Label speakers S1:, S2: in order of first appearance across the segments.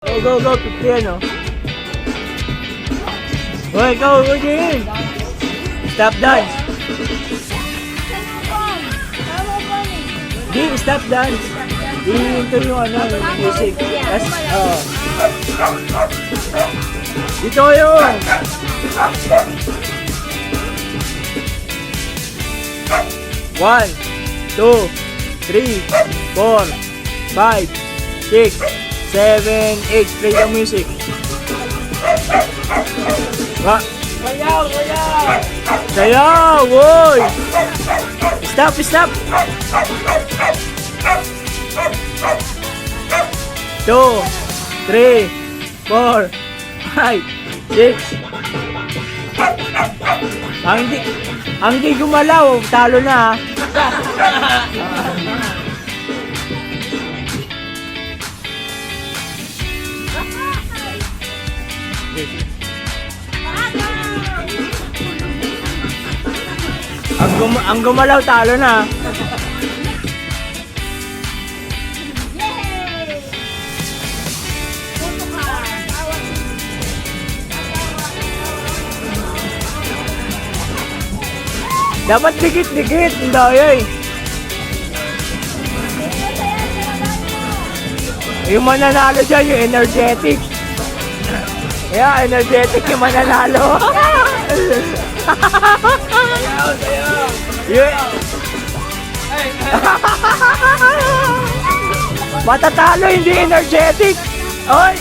S1: Go, 50 ano. Hoy, go, Jin. Stop dance. Di, stop dance. Di, ito yung ano, yung music. Yes, dito yun. One, two, 3, 4, 5, 6, 7, 8. Play the music. Sayaw! Sayaw! Woy! Stop! 2, 3, 4, 5, 6. Ang di gumalaw, talo na. Ang gumalaw, talo na. Dapat dikit-dikit, hindi ay. Yung mananalo dyan, yung energetic. Yeah, energetic yung mananalo. Matatalo, hindi energetic. Oy!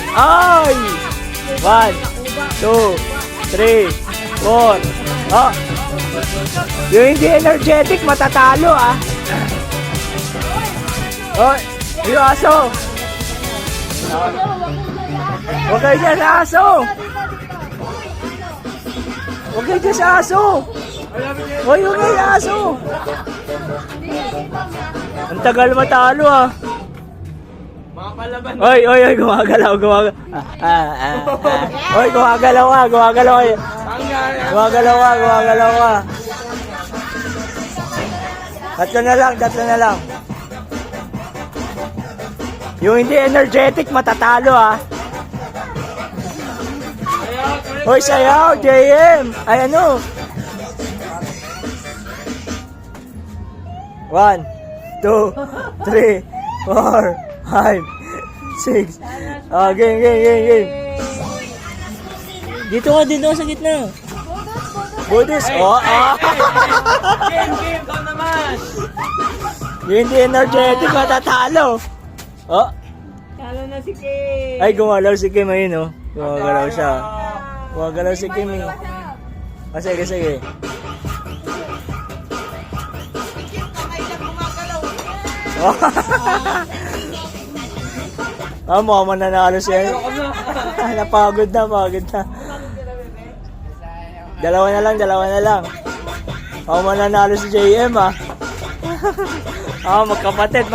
S1: 1, 2, 3, 4. Oh. Yung hindi energetic, matatalo ah. Oy! Yung aso. Huwag kayo dyan sa aso. Huwag kayo dyan sa aso. Huwag kayo sa aso. Ang tagal matalo ah.
S2: Mga palaban.
S1: Oy, gumagalaw. Oy, gumagalaw. Gumagalaw. Tatlo na lang. Yung hindi energetic, matatalo ah. Hoy, sayaw, JM. Ay, ano? 1, 2, 3, 4, 5, 6. Game. Dito ka sa gitna. Budus.
S2: Game, ikaw naman.
S1: Yung hindi energetic, matatalo.
S2: Talo na si Kim.
S1: Ay, gumalaw si Kim ayun, oh. Gumagalaw siya. Gumagalaw si Kim. Sige. Mukhang mananalo siya. Napagod na. Dalawa na lang. Mukhang mananalo si JM ah. Magkapatid.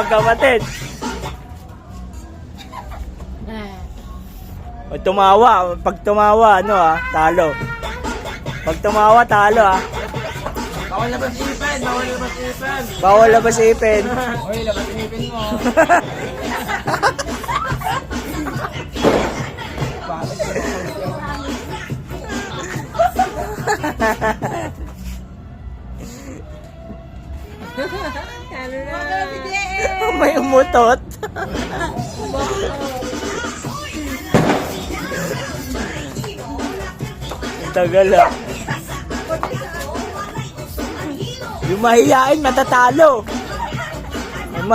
S1: Pag tumawa, ano ah, talo. Pag tumawa, talo ah.
S2: Bawal labas ipin.
S1: Hoy,
S2: labas ipin mo.
S1: May umutot. Tagal ah. Yung mahihain matatalo. 1,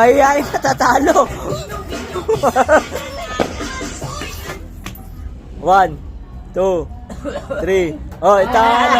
S1: 2, 3. Oh, talo.